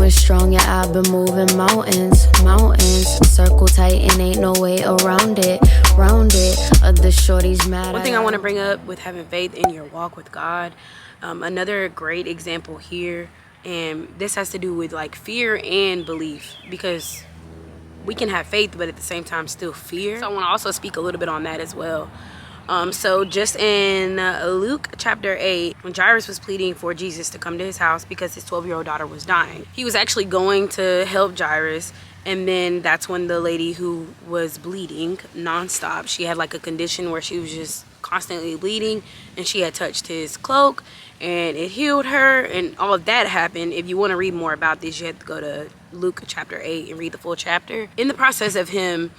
moving strong, yeah, I've been moving mountains. Circle tight and ain't no way around it. Other shorties mad. One thing I want to bring up with having faith in your walk with God, another great example here, and this has to do with like fear and belief, because we can have faith but at the same time still fear. So I want to also speak a little bit on that as well. So just in Luke chapter 8, when Jairus was pleading for Jesus to come to his house because his 12-year-old daughter was dying, he was actually going to help Jairus. And then that's when the lady who was bleeding nonstop, she had like a condition where she was just constantly bleeding, and she had touched his cloak and it healed her, and all of that happened. If you want to read more about this, you have to go to Luke chapter 8 and read the full chapter. In the process of him,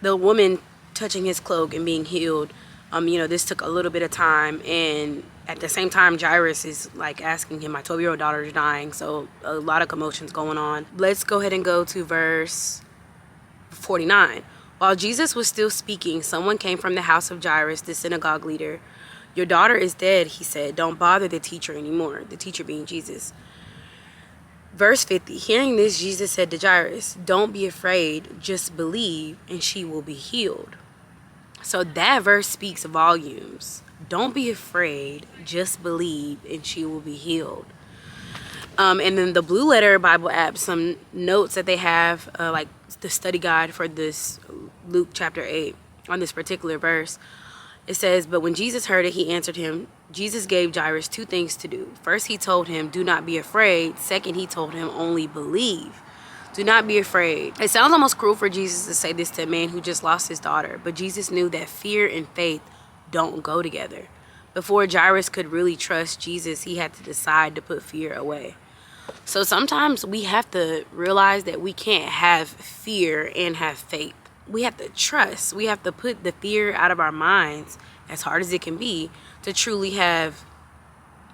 the woman touching his cloak and being healed, this took a little bit of time, and at the same time Jairus is like asking him, my 12-year-old daughter is dying, so a lot of commotions going on. Let's go ahead and go to verse 49. While Jesus was still speaking, someone came from the house of Jairus, the synagogue leader. Your daughter is dead, he said. Don't bother the teacher anymore, the teacher being Jesus. Verse 50, hearing this, Jesus said to Jairus, don't be afraid, just believe and she will be healed. So that verse speaks volumes. Don't be afraid, just believe, and she will be healed. And then the Blue Letter Bible app, some notes that they have, like the study guide for this Luke chapter 8 on this particular verse. It says, but when Jesus heard it, he answered him. Jesus gave Jairus two things to do. First, he told him, do not be afraid. Second, he told him, only believe. Do not be afraid. It sounds almost cruel for Jesus to say this to a man who just lost his daughter, but Jesus knew that fear and faith don't go together. Before Jairus could really trust Jesus, he had to decide to put fear away. So sometimes we have to realize that we can't have fear and have faith. We have to trust. We have to put the fear out of our minds, as hard as it can be, to truly have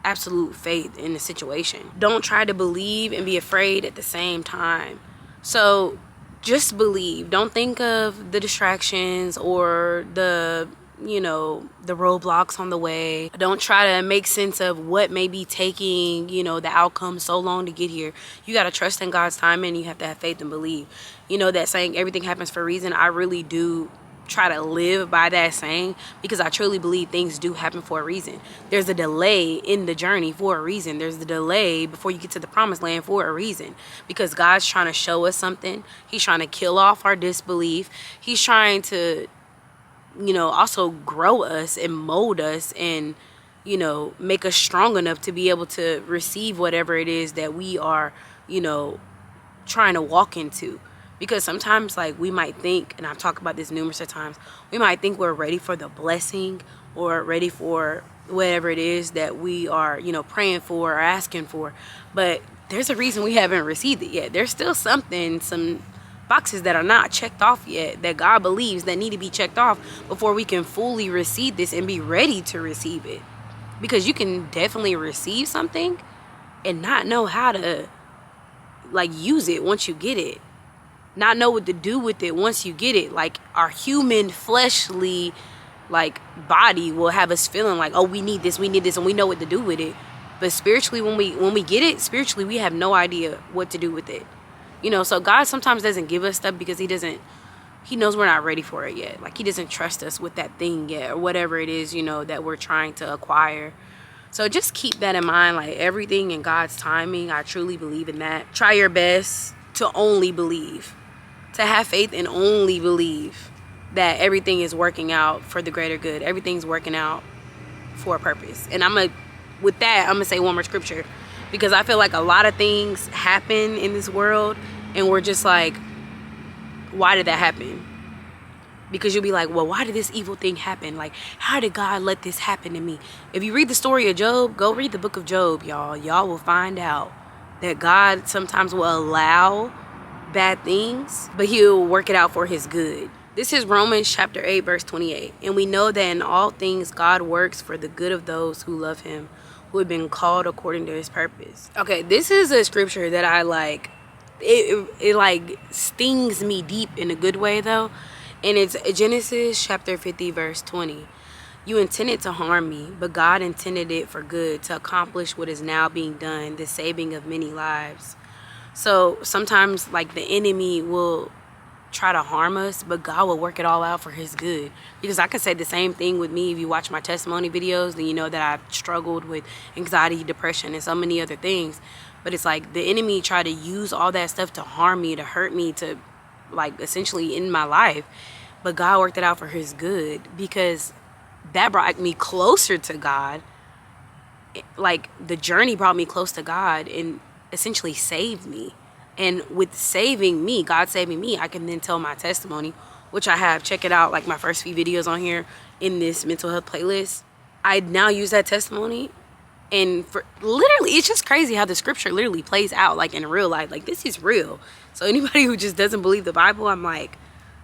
absolute faith in the situation. Don't try to believe and be afraid at the same time. So just believe. Don't think of the distractions or the roadblocks on the way. Don't try to make sense of what may be taking, the outcome so long to get here. You got to trust in God's timing. You have to have faith and believe. That saying, everything happens for a reason. I really do try to live by that saying, because I truly believe things do happen for a reason. There's a delay in the journey for a reason. There's the delay before you get to the promised land for a reason, because God's trying to show us something. He's trying to kill off our disbelief. He's trying to also grow us and mold us and make us strong enough to be able to receive whatever it is that we are trying to walk into. Because sometimes, like, we might think, and I've talked about this numerous of times, we might think we're ready for the blessing or ready for whatever it is that we are, praying for or asking for. But there's a reason we haven't received it yet. There's still some boxes that are not checked off yet that God believes that need to be checked off before we can fully receive this and be ready to receive it. Because you can definitely receive something and not know how to, use it once you get it. Not know what to do with it once you get it. Like, our human fleshly body will have us feeling like, oh, we need this, and we know what to do with it. But spiritually, when we get it, spiritually, we have no idea what to do with it. So God sometimes doesn't give us stuff because he knows we're not ready for it yet. He doesn't trust us with that thing yet, or whatever it is, that we're trying to acquire. So just keep that in mind, everything in God's timing. I truly believe in that. Try your best to only believe. To have faith and only believe that everything is working out for the greater good. Everything's working out for a purpose. And I'm going to say one more scripture, because I feel like a lot of things happen in this world and we're just like, why did that happen? Because you'll be like, well, why did this evil thing happen? How did God let this happen to me? If you read the story of Job, go read the book of Job, y'all. Y'all will find out that God sometimes will allow bad things, but he'll work it out for his good. This is Romans chapter 8, verse 28. And we know that in all things God works for the good of those who love him, who have been called according to his purpose. Okay, this is a scripture that I like. It stings me deep in a good way though. And it's Genesis chapter 50, verse 20. You intended to harm me, but God intended it for good, to accomplish what is now being done, the saving of many lives. So sometimes like the enemy will try to harm us, but God will work it all out for his good. Because I could say the same thing with me. If you watch my testimony videos, then you know that I've struggled with anxiety, depression, and so many other things. But it's like the enemy tried to use all that stuff to harm me, to hurt me, to like essentially end my life. But God worked it out for his good, because that brought me closer to God. Like the journey brought me close to God and essentially saved me. And with saving me, God saving me, I can then tell my testimony, which I have. Check it out, like my first few videos on here in this mental health playlist. I now use that testimony, and for literally, it's just crazy how the scripture literally plays out like in real life. Like this is real. So anybody who just doesn't believe the Bible, I'm like,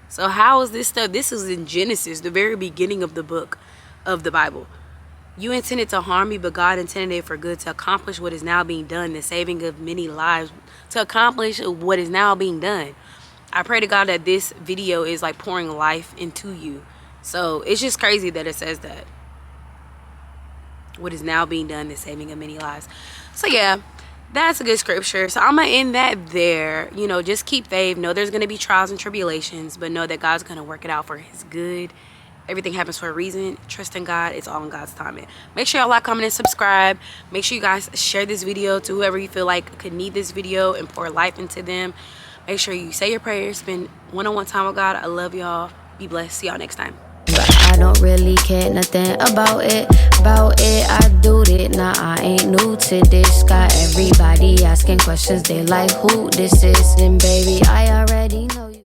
so how is this stuff? This is in Genesis, the very beginning of the book of the Bible. You intended to harm me, but God intended it for good, to accomplish what is now being done, the saving of many lives, to accomplish what is now being done. I pray to God that this video is like pouring life into you. So it's just crazy that it says that. What is now being done, the saving of many lives. So yeah, that's a good scripture. So I'm going to end that there. You know, just keep faith. Know there's going to be trials and tribulations, but know that God's going to work it out for his good. Everything happens for a reason. Trust in God. It's all in God's timing. Make sure y'all like, comment, and subscribe. Make sure you guys share this video to whoever you feel like could need this video and pour life into them. Make sure you say your prayers. Spend one-on-one time with God. I love y'all. Be blessed. See y'all next time. But I don't really care nothing about it. I do it. Nah, I ain't new to this. Got everybody asking questions. They like who this is. And baby, I already know.